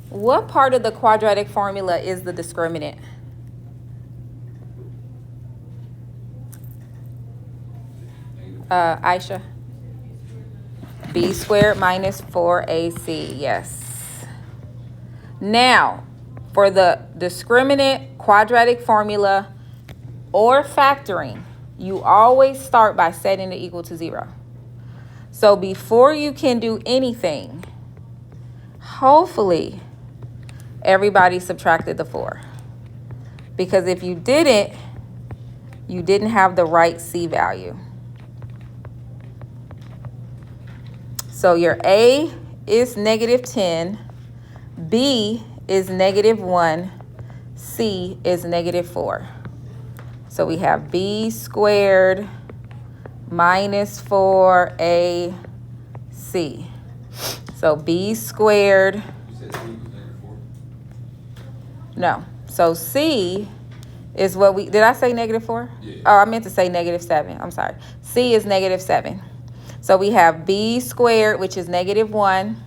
What part of the quadratic formula is the discriminant? Aisha? B squared minus 4AC, yes. Now, for the discriminant, quadratic formula, or factoring, you always start by setting it equal to 0. So before you can do anything, hopefully everybody subtracted the 4. Because if you didn't have the right C value. So your A is negative 10, B is negative 1, C is negative 4. So we have B squared minus 4AC. So B squared. You said C was negative 4? No. So C is what we, did I say negative 4? Yeah. Oh, I meant to say negative 7. I'm sorry. C is negative 7. So we have B squared, which is negative 1,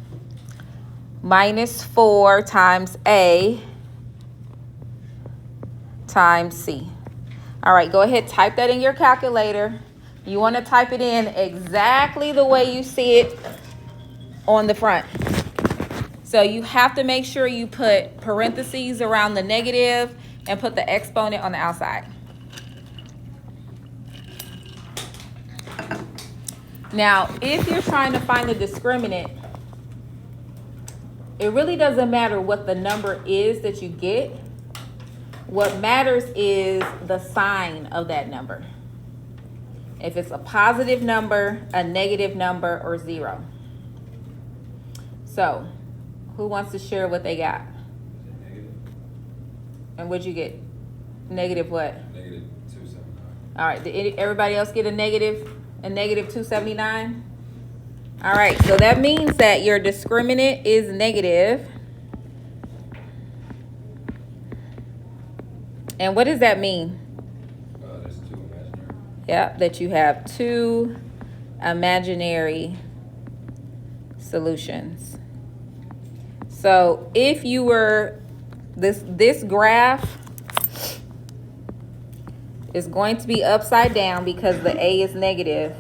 minus 4 times A times C. All right, go ahead, type that in your calculator. You want to type it in exactly the way you see it on the front. So you have to make sure you put parentheses around the negative and put the exponent on the outside. Now, if you're trying to find the discriminant, it really doesn't matter what the number is that you get. What matters is the sign of that number. If it's a positive number, a negative number, or 0. So, who wants to share what they got? Negative. And what'd you get? Negative what? Negative 279. All right, did everybody else get a negative 279? All right, so that means that your discriminant is negative. And what does that mean? There's 2 imaginary. Yep, that you have 2 imaginary solutions. So if you were, this graph is going to be upside down because the A is negative,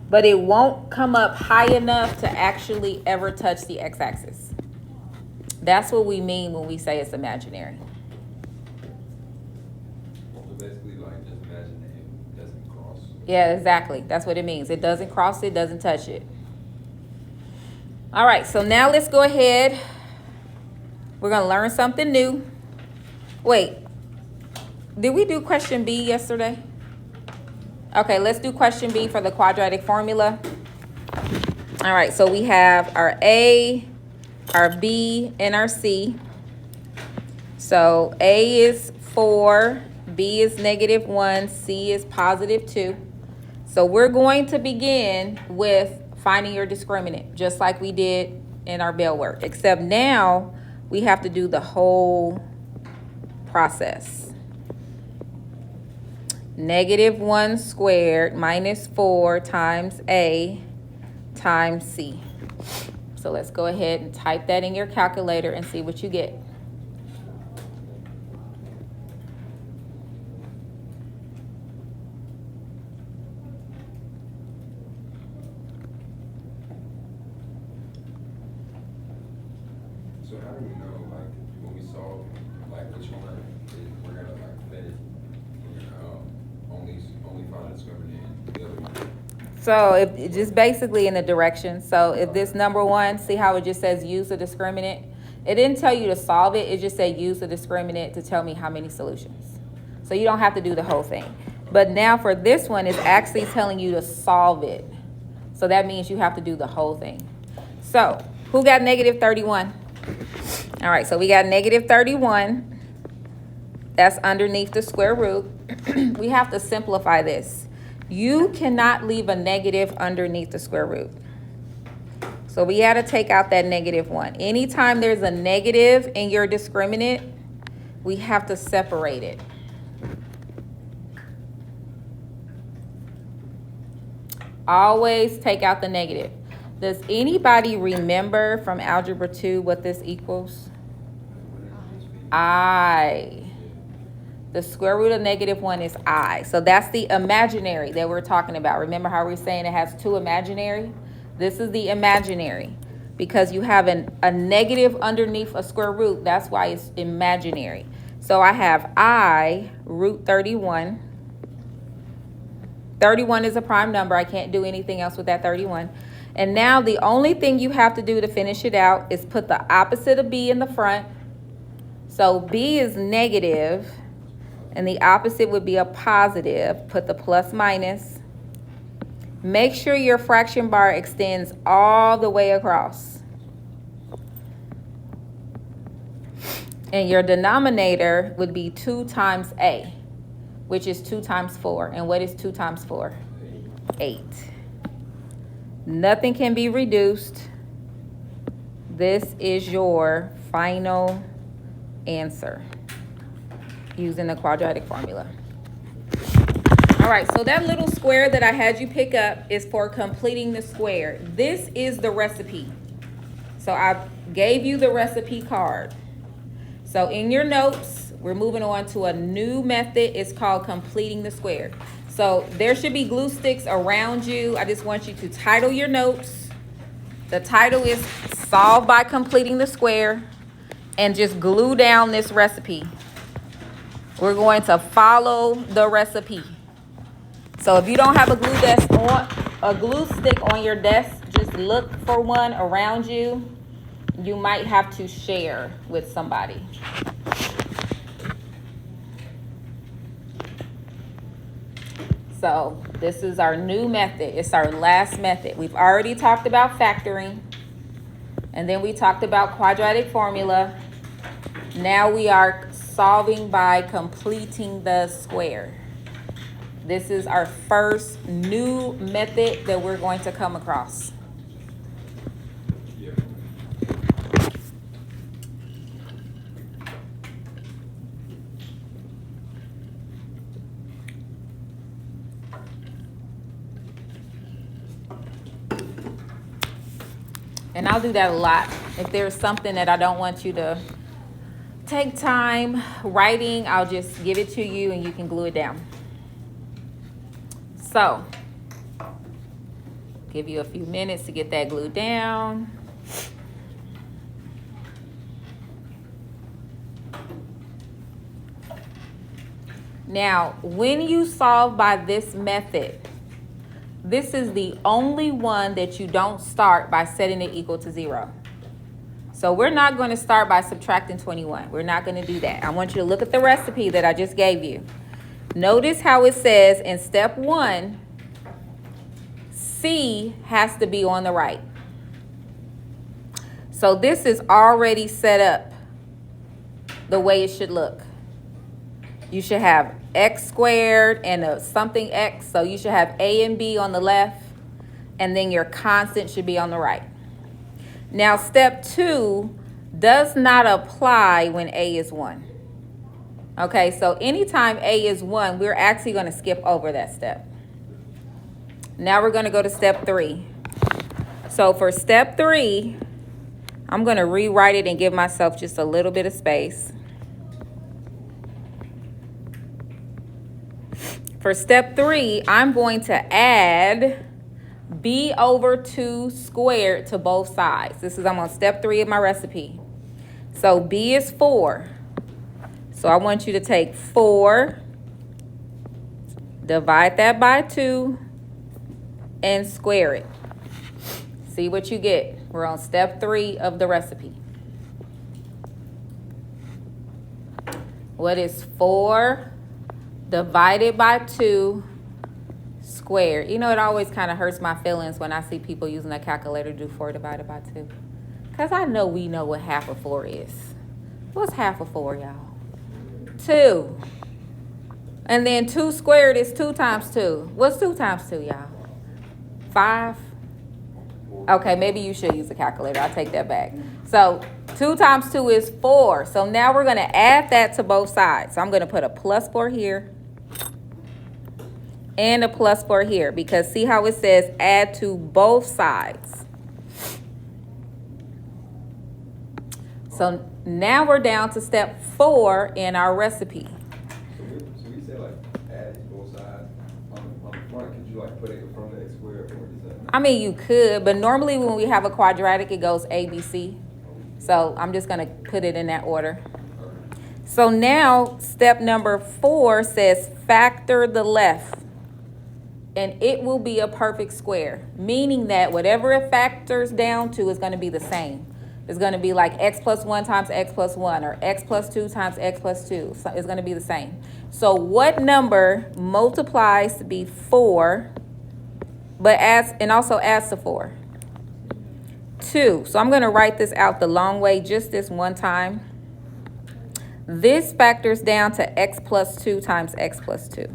but it won't come up high enough to actually ever touch the x-axis. That's what we mean when we say it's imaginary. So basically, like, just imagine that it doesn't cross. Yeah, exactly. That's what it means. It doesn't cross it, doesn't touch it. All right, so now let's go ahead. We're going to learn something new. Wait, did we do question B yesterday? Okay, let's do question B for the quadratic formula. All right, so we have our A, our B, and our C. So A is 4, B is negative 1, C is positive 2. So we're going to begin with finding your discriminant, just like we did in our Bell work, except now we have to do the whole process. Negative 1 squared minus 4 times A times C. So let's go ahead and type that in your calculator and see what you get. So how do we know, like, when we solve, like, which one we're gonna, like, fit it? We're gonna only find a discriminant and the other one? So if just basically in the direction. So if this number 1, see how it just says use the discriminant? It didn't tell you to solve it. It just said use the discriminant to tell me how many solutions. So you don't have to do the whole thing. But now for this one, it's actually telling you to solve it. So that means you have to do the whole thing. So who got negative 31? All right, so we got negative 31. That's underneath the square root. We have to simplify this. You cannot leave a negative underneath the square root. So we had to take out that negative 1. Anytime there's a negative in your discriminant, we have to separate it. Always take out the negative. Does anybody remember from Algebra 2 what this equals? I. The square root of -1 is I. So that's the imaginary that we're talking about. Remember how we were saying it has two imaginary? This is the imaginary. Because you have a negative underneath a square root, that's why it's imaginary. So I have I root 31. 31 is a prime number. I can't do anything else with that 31. And now the only thing you have to do to finish it out is put the opposite of B in the front. So B is negative, and the opposite would be a positive. Put the plus minus. Make sure your fraction bar extends all the way across. And your denominator would be 2 times A, which is 2 times 4. And what is 2 times 4? 8. Nothing can be reduced. This is your final answer using the quadratic formula. All right, so that little square that I had you pick up is for completing the square. This is the recipe. So I gave you the recipe card. So in your notes, we're moving on to a new method. It's called completing the square. So there should be glue sticks around you. I just want you to title your notes. The title is Solve by Completing the Square, and just glue down this recipe. We're going to follow the recipe. So if you don't have a glue stick on your desk, just look for one around you. You might have to share with somebody. So this is our new method. It's our last method. We've already talked about factoring, and then we talked about quadratic formula. Now we are solving by completing the square. This is our first new method that we're going to come across. Yeah. And I'll do that a lot. If there's something that I don't want you to take time writing, I'll just give it to you and you can glue it down. So, give you a few minutes to get that glued down. Now, when you solve by this method, this is the only one that you don't start by setting it equal to 0. So we're not going to start by subtracting 21. We're not going to do that. I want you to look at the recipe that I just gave you. Notice how it says in step 1, C has to be on the right. So this is already set up the way it should look. You should have x squared and a something x. So you should have a and b on the left, and then your constant should be on the right. Now, step 2 does not apply when a is 1. Okay, so anytime a is 1, we're actually going to skip over that step. Now we're going to go to step 3. So for step 3, I'm going to rewrite it and give myself just a little bit of space. For step 3, I'm going to add b over 2 squared to both sides. I'm on step 3 of my recipe. So b is 4. So I want you to take 4, divide that by 2, and square it. See what you get. We're on step 3 of the recipe. What is 4 divided by 2 squared? You know, it always kind of hurts my feelings when I see people using a calculator to do 4 divided by 2. Because I know we know what half of 4 is. What's half of 4, y'all? 2. And then 2 squared is 2 times 2. What's 2 times 2, y'all? 5? Okay, maybe you should use a calculator. I'll take that back. So 2 times 2 is 4. So now we're going to add that to both sides. So I'm going to put a plus 4 here and a plus 4 here, because see how it says add to both sides. So now we're down to step 4 in our recipe. So we say like add both sides on the front. Could you like put it from the x squared, or is that not? I mean, you could, but normally when we have a quadratic, it goes A, B, C. So I'm just gonna put it in that order. So now step number 4 says factor the left, and it will be a perfect square, meaning that whatever it factors down to is going to be the same. It's going to be like x plus 1 times x plus 1, or x plus 2 times x plus 2. So it's going to be the same. So what number multiplies to be 4, but adds and also adds to 4? 2. So I'm going to write this out the long way just this one time. This factors down to x plus 2 times x plus 2.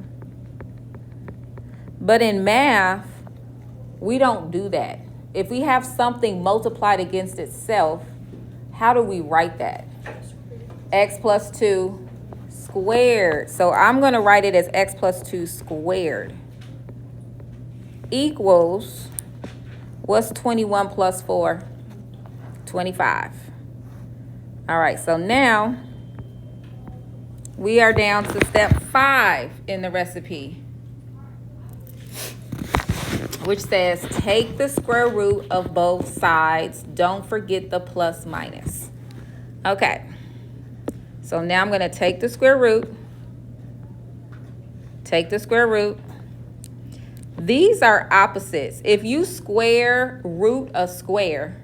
But in math, we don't do that. If we have something multiplied against itself, how do we write that? X plus 2 squared. So I'm going to write it as x plus 2 squared equals, what's 21 plus 4? 25. All right, so now we are down to step 5 in the recipe, which says take the square root of both sides. Don't forget the plus minus. Okay, so now I'm going to take the square root. Take the square root. These are opposites. If you square root a square,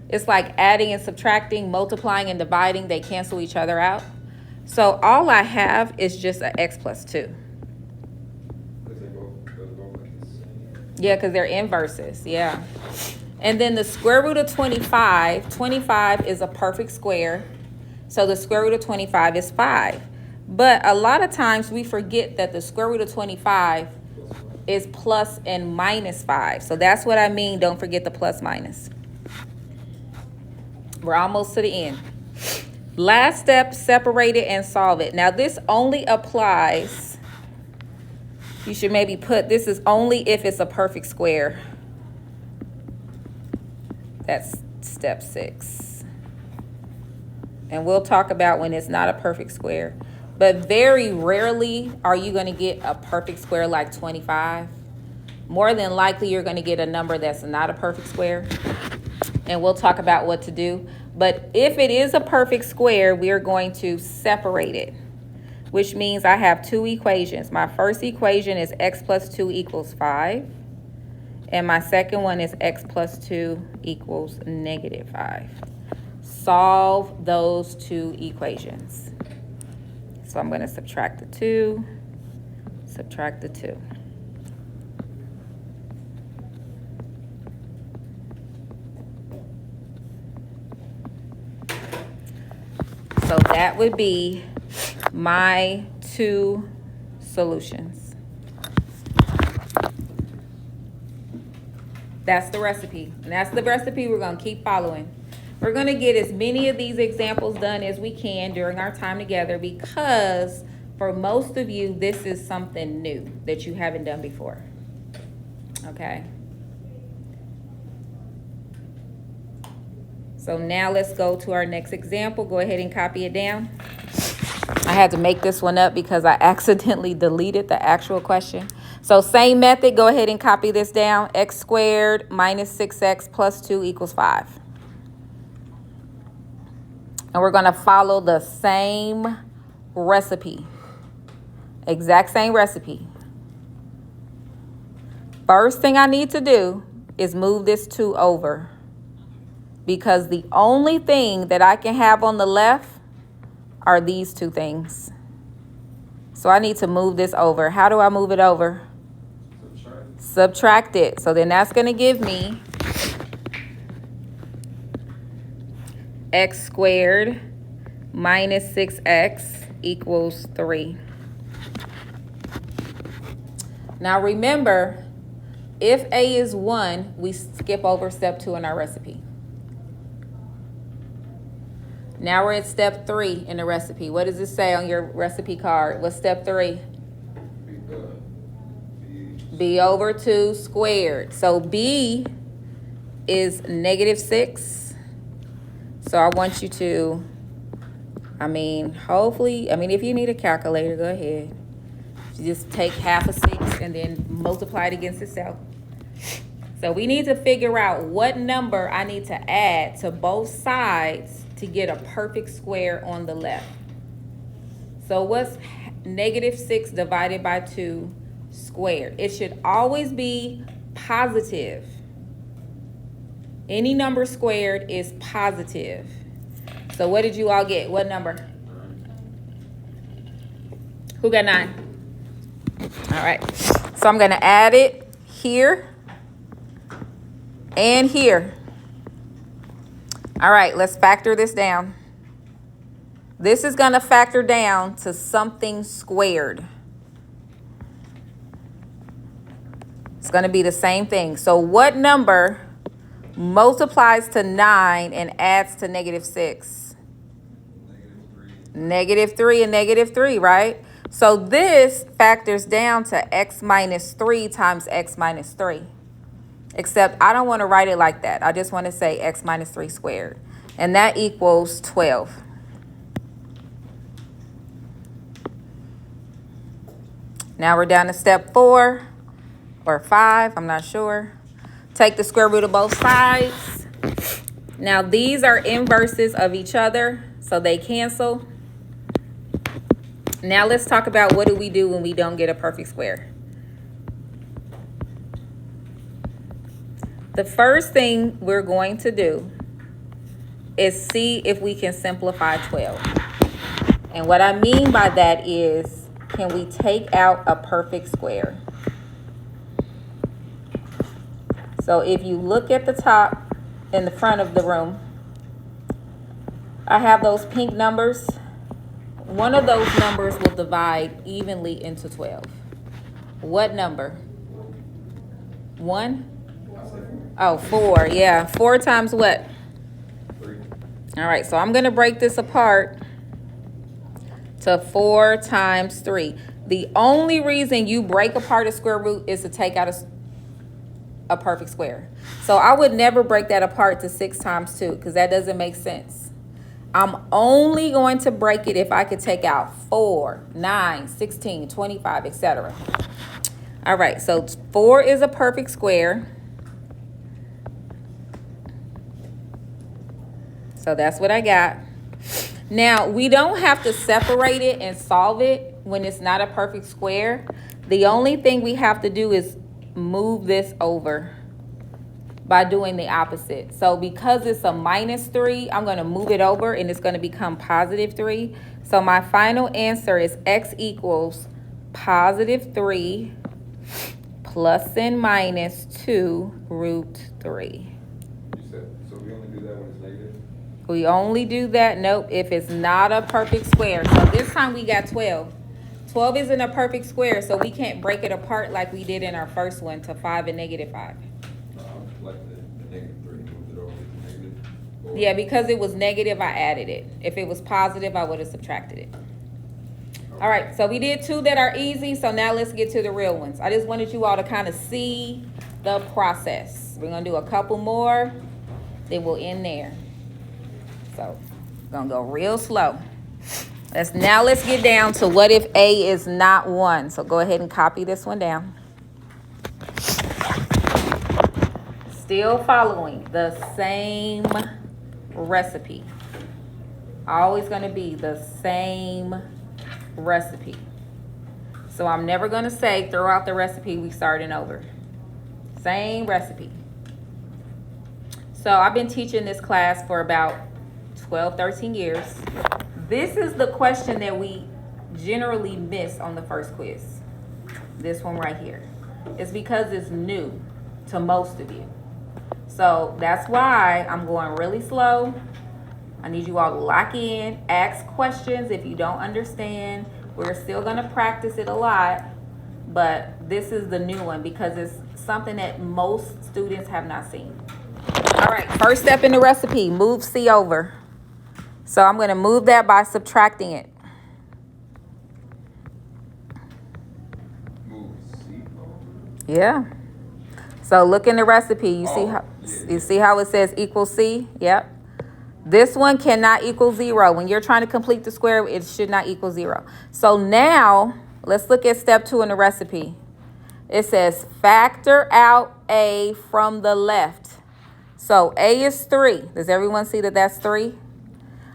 it's like adding and subtracting, multiplying and dividing. They cancel each other out. So all I have is just an x plus 2. Yeah, because they're inverses. Yeah. And then the square root of 25. 25 is a perfect square. So the square root of 25 is 5. But a lot of times we forget that the square root of 25 is plus and minus 5. So that's what I mean. Don't forget the plus minus. We're almost to the end. Last step, separate it and solve it. Now this only applies, you should maybe put, this is only if it's a perfect square. That's step 6. And we'll talk about when it's not a perfect square. But very rarely are you going to get a perfect square like 25. More than likely you're going to get a number that's not a perfect square. And we'll talk about what to do. But if it is a perfect square, we are going to separate it, which means I have 2 equations. My first equation is x plus 2 equals 5. And my second one is x plus 2 equals negative 5. Solve those 2 equations. So I'm going to subtract the 2, subtract the 2. So that would be my 2 solutions. That's the recipe. And that's the recipe we're going to keep following. We're going to get as many of these examples done as we can during our time together, because for most of you, this is something new that you haven't done before. Okay? So now let's go to our next example. Go ahead and copy it down. I had to make this one up because I accidentally deleted the actual question. So same method, go ahead and copy this down. X squared minus 6x plus 2 equals 5. And we're going to follow the same recipe. Exact same recipe. First thing I need to do is move this 2 over, because the only thing that I can have on the left are these 2 things. So I need to move this over. How do I move it over? Subtract it. So then that's going to give me x squared minus 6x equals 3. Now remember, if a is 1, we skip over step 2 in our recipe. Now we're at step 3 in the recipe. What does it say on your recipe card? What's step 3? B over 2 squared. So b is negative 6. So I want you to, hopefully, if you need a calculator, go ahead. You just take half of 6 and then multiply it against itself. So we need to figure out what number I need to add to both sides to get a perfect square on the left. So what's -6 divided by 2 squared? It should always be positive. Any number squared is positive. So what did you all get? What number? Who got 9? All right. So I'm going to add it here and here. All right, let's factor this down. This is going to factor down to something squared. It's going to be the same thing. So what number multiplies to 9 and adds to -6? -3 and -3, right? So this factors down to x minus 3 times x minus 3. Except I don't want to write it like that. I just want to say x minus 3 squared. And that equals 12. Now we're down to step 4 or 5. I'm not sure. Take the square root of both sides. Now these are inverses of each other, so they cancel. Now let's talk about what do we do when we don't get a perfect square. The first thing we're going to do is see if we can simplify 12. And what I mean by that is, can we take out a perfect square? So if you look at the top in the front of the room, I have those pink numbers. One of those numbers will divide evenly into 12. What number? 1? Oh, 4. Yeah, 4 times what? 3. All right, so I'm going to break this apart to 4 times 3. The only reason you break apart a square root is to take out a perfect square. So I would never break that apart to 6 times 2 because that doesn't make sense. I'm only going to break it if I could take out 4, 9, 16, 25, etc. All right, so 4 is a perfect square. So that's what I got. Now, we don't have to separate it and solve it when it's not a perfect square. The only thing we have to do is move this over by doing the opposite. So because it's a -3, I'm going to move it over and it's going to become +3. So my final answer is x equals +3 plus and minus 2 root 3. You said, so we only do that when it's negative? We only do that, nope, if it's not a perfect square. So this time we got 12. 12 isn't a perfect square, so we can't break it apart like we did in our first one to 5 and -5. Like the -3, moved it over to negative? Or- Yeah, because it was negative, I added it. If it was positive, I would have subtracted it. All right, so we did 2 that are easy, so now let's get to the real ones. I just wanted you all to kind of see the process. We're going to do a couple more, then we'll end there. So, we're going to go real slow. Let's get down to what if A is not 1. So go ahead and copy this one down. Still following the same recipe. Always going to be the same recipe. So I'm never going to say throw out the recipe, we starting over. Same recipe. So I've been teaching this class for about 12, 13 years. This is the question that we generally miss on the first quiz. This one right here. It's because it's new to most of you. So that's why I'm going really slow. I need you all to lock in, ask questions if you don't understand. We're still going to practice it a lot, but this is the new one because it's something that most students have not seen. All right, first step in the recipe, move C over. So I'm going to move that by subtracting it. Move C over. Yeah. So look in the recipe. You see how it says equals C? Yep. This one cannot equal 0. When you're trying to complete the square, it should not equal 0. So now, let's look at step 2 in the recipe. It says factor out a from the left. So a is 3. Does everyone see that that's 3?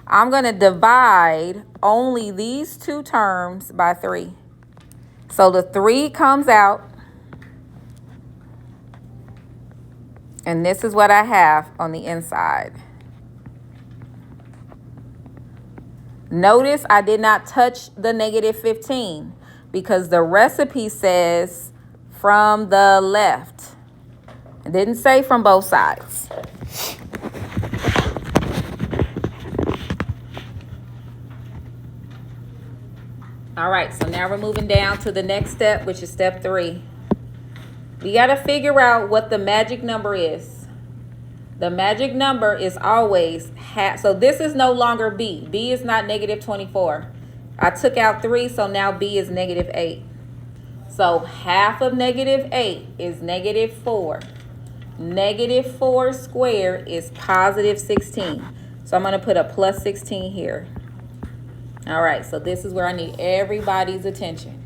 I'm going to divide only these two terms by 3. So the 3 comes out. And this is what I have on the inside. Notice I did not touch the negative 15 because the recipe says from the left. It didn't say from both sides. All right, so now we're moving down to the next step, which is step 3. We got to figure out what the magic number is. The magic number is always half. So this is no longer b. B is not negative 24. I took out 3, so now b is negative 8. So half of negative 8 is negative 4. Negative 4 squared is positive 16. So I'm going to put a plus 16 here. All right, so this is where I need everybody's attention.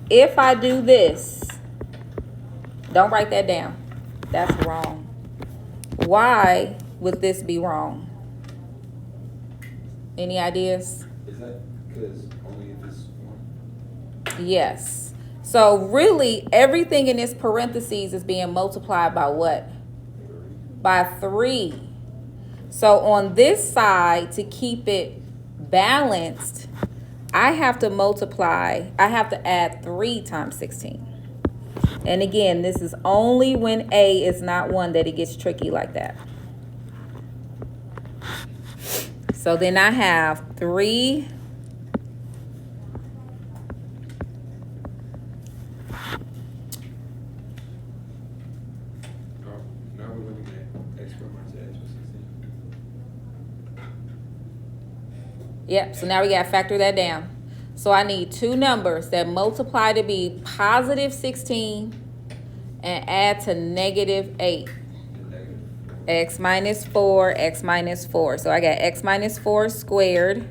If I do this, don't write that down. That's wrong. Why would this be wrong? Any ideas? Is that because only if it's 1? Yes. So really, everything in this parentheses is being multiplied by what? 3. By 3. So on this side, to keep it balanced, I have to multiply. I have to add 3 times 16. And again, this is only when a is not 1 that it gets tricky like that. So then I have 3. Now we're looking at x squared minus x plus 16. Yep, so now we got to factor that down. So I need two numbers that multiply to be positive 16 and add to negative 8. X minus 4, x minus 4. So I got x minus 4 squared.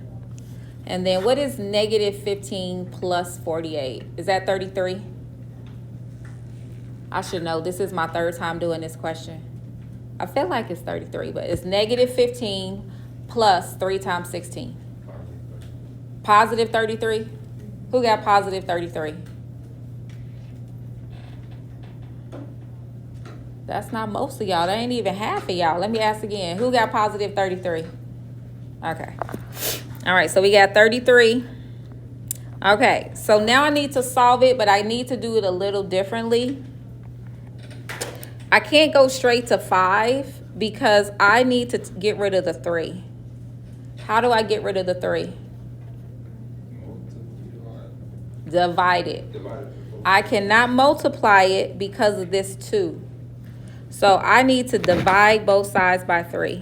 And then what is negative 15 plus 48? Is that 33? I should know. This is my third time doing this question. I feel like it's 33, but it's negative 15 plus 3 times 16. Positive 33? Who got positive 33? That's not most of y'all. That ain't even half of y'all. Let me ask again. Who got positive 33? Okay. All right, so we got 33. Okay, so now I need to solve it, but I need to do it a little differently. I can't go straight to 5 because I need to get rid of the 3. How do I get rid of the 3? Divide it. I cannot multiply it because of this 2. So I need to divide both sides by 3.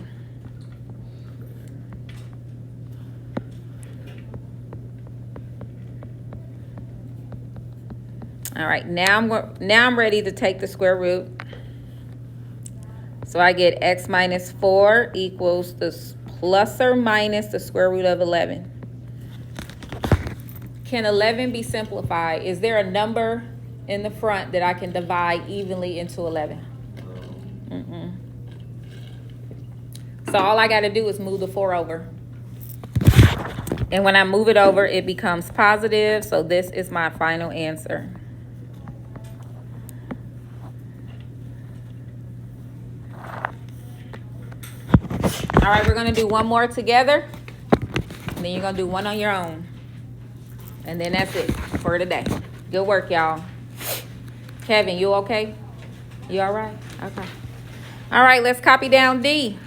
All right, now I'm ready to take the square root. So I get x minus 4 equals the plus or minus the square root of 11. Can 11 be simplified? Is there a number in the front that I can divide evenly into 11? So all I got to do is move the 4 over. And when I move it over, it becomes positive. So this is my final answer. All right, we're going to do one more together. And then you're going to do one on your own. And then that's it for today. Good work, y'all. Kevin, you okay? You all right? Okay. All right, let's copy down D.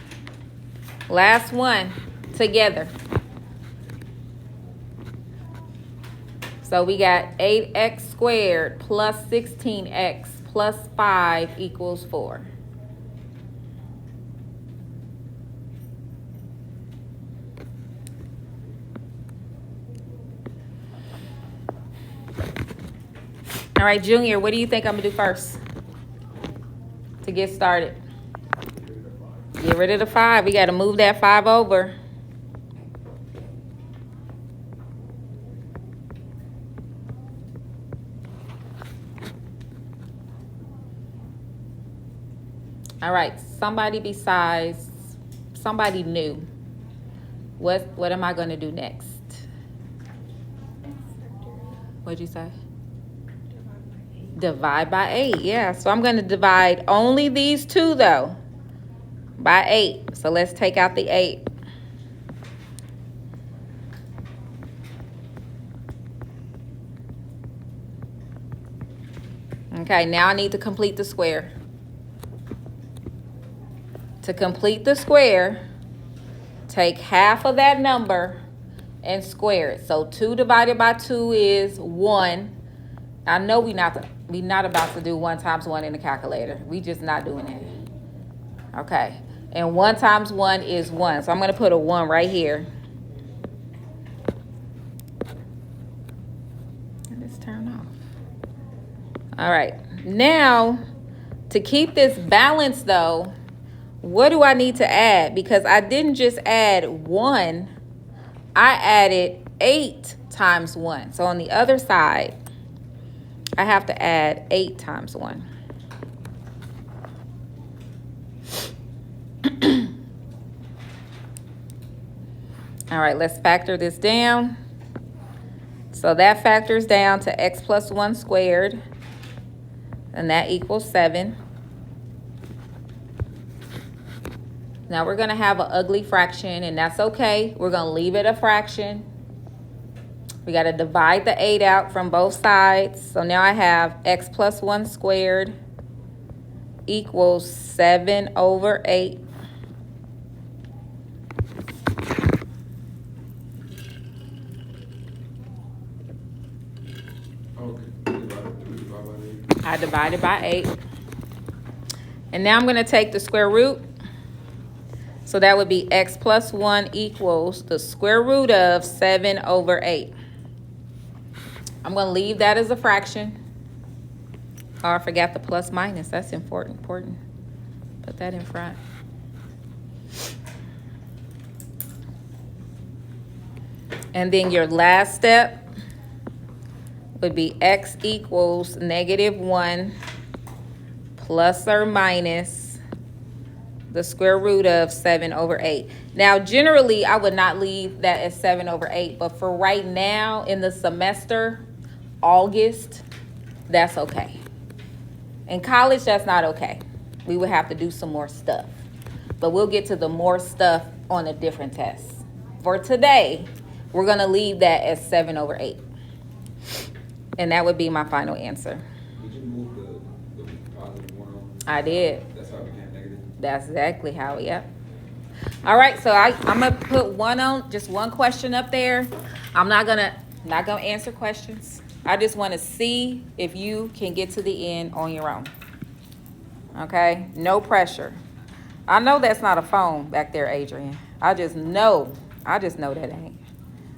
Last one together. So we got 8x squared plus 16x plus 5 equals 4. All right, Junior, what do you think I'm going to do first to get started? Yeah. Get rid of the 5. We got to move that 5 over. All right, somebody new. What am I going to do next? What'd you say? Divide by 8. Yeah, so I'm going to divide only these two, though, by 8. So let's take out the 8. Okay, now I need to complete the square. To complete the square, take half of that number and square it. So 2 divided by 2 is 1. I know we not about to do 1 times 1 in the calculator. We just not doing it. Okay. And 1 times 1 is 1. So I'm going to put a 1 right here. Let's turn off. All right. Now, to keep this balanced, though, what do I need to add? Because I didn't just add 1. I added 8 times 1. So on the other side, I have to add 8 times 1. All right, let's factor this down. So that factors down to x plus 1 squared, and that equals 7. Now we're going to have an ugly fraction, and that's okay. We're going to leave it a fraction. We got to divide the 8 out from both sides. So now I have x plus 1 squared equals 7 over 8. I divided by 8. And now I'm going to take the square root. So that would be x plus 1 equals the square root of 7 over 8. I'm going to leave that as a fraction. Oh, I forgot the plus minus. That's important. Put that in front. And then your last step would be x equals -1 plus or minus the square root of 7 over 8. Now, generally, I would not leave that as 7 over 8, but for right now in the semester, August, that's okay. In college, that's not okay. We would have to do some more stuff, but we'll get to the more stuff on a different test. For today, we're going to leave that as 7 over 8. And that would be my final answer. Did you move the positive 1 on? I did. That's how it became negative? That's exactly how, yep. All right, so I'm going to put just one question up there. I'm not going to answer questions. I just want to see if you can get to the end on your own. Okay? No pressure. I know that's not a phone back there, Adrian. I just know that ain't.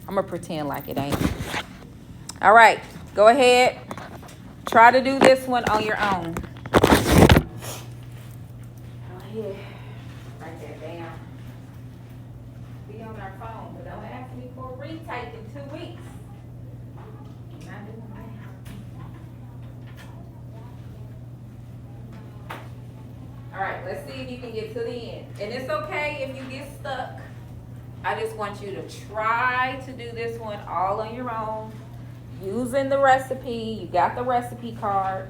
I'm going to pretend like it ain't. All right, go ahead. Try to do this one on your own. Yeah, write that down. Be on our phone, but don't ask me for a retake in 2 weeks. Not doing that. All right, let's see if you can get to the end. And it's okay if you get stuck. I just want you to try to do this one all on your own, using the recipe. You got the recipe card.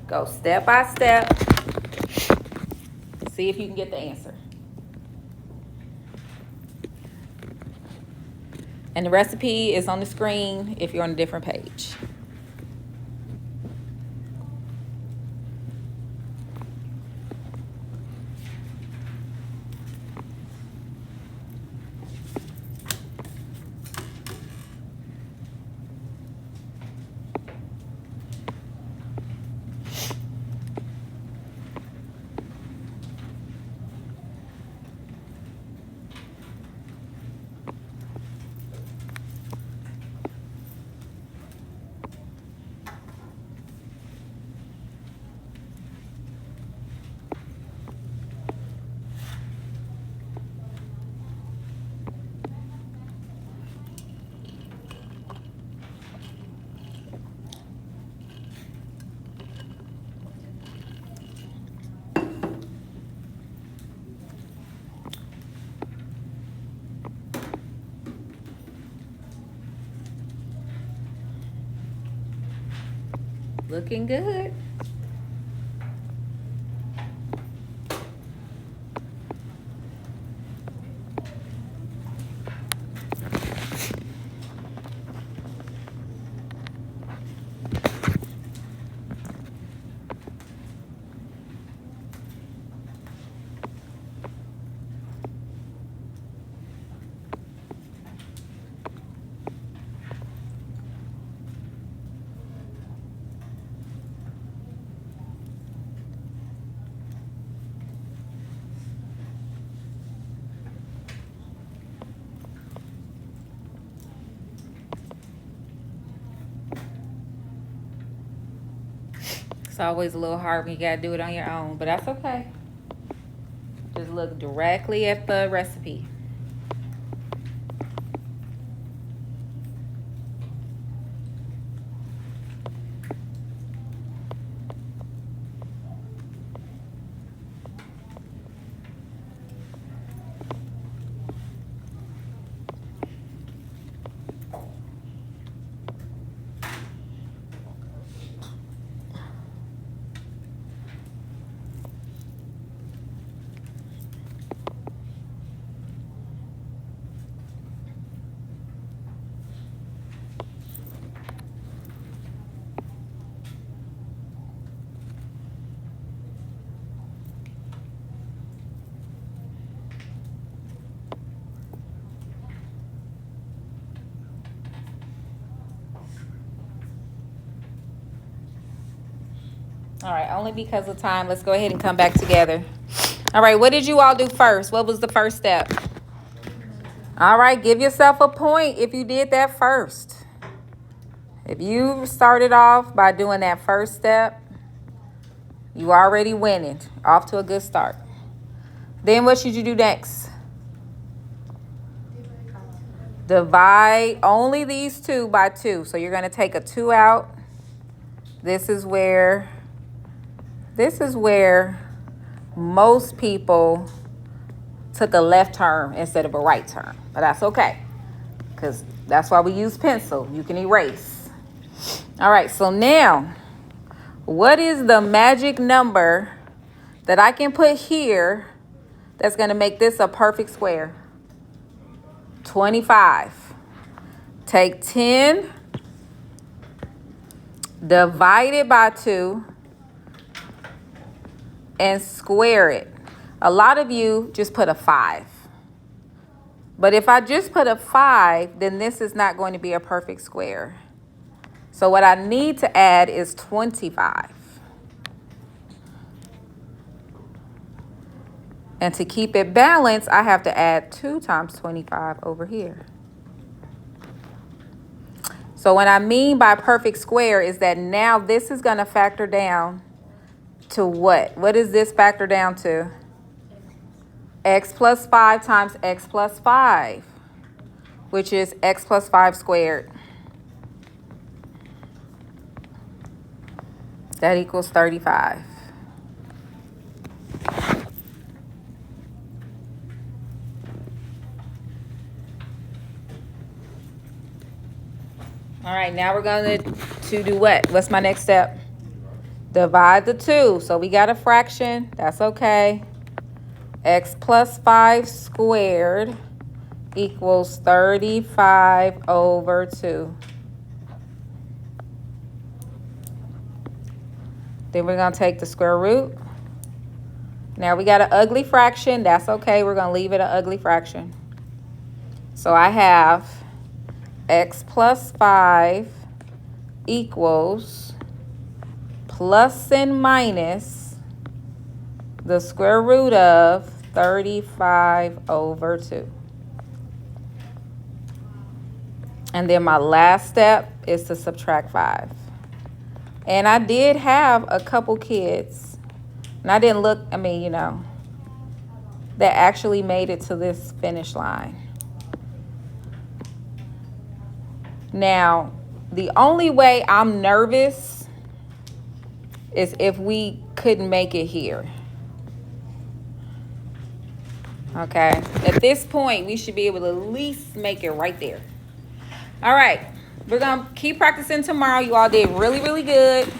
Go step by step. See if you can get the answer. And the recipe is on the screen if you're on a different page. Looking good. It's always a little hard when you gotta do it on your own, but that's okay. Just look directly at the recipe. All right, only because of time, let's go ahead and come back together. All right, what did you all do first? What was the first step? All right, give yourself a point if you did that first. If you started off by doing that first step, you already winning, off to a good start. Then what should you do next? Divide only these two by 2. So you're going to take a 2 out. This is where most people took a left turn instead of a right turn. But that's okay, because that's why we use pencil. You can erase. All right, so now, what is the magic number that I can put here that's going to make this a perfect square? 25. Take 10, divide it by 2, and square it. A lot of you just put a 5. But if I just put a 5, then this is not going to be a perfect square. So what I need to add is 25. And to keep it balanced, I have to add 2 times 25 over here. So what I mean by perfect square is that now this is going to factor down to what? What does this factor down to? X plus 5 times x plus 5, which is x plus 5 squared. That equals 35. All right, now we're going to do what? What's my next step? Divide the 2. So we got a fraction. That's okay. X plus 5 squared equals 35 over 2. Then we're going to take the square root. Now we got an ugly fraction. That's okay. We're going to leave it an ugly fraction. So I have x plus 5 equals plus and minus the square root of 35 over 2. And then my last step is to subtract 5. And I did have a couple kids, and I didn't look, that actually made it to this finish line. Now, the only way I'm nervous is if we couldn't make it here. Okay, at this point, we should be able to at least make it right there. All right, we're going to keep practicing tomorrow. You all did really, really good.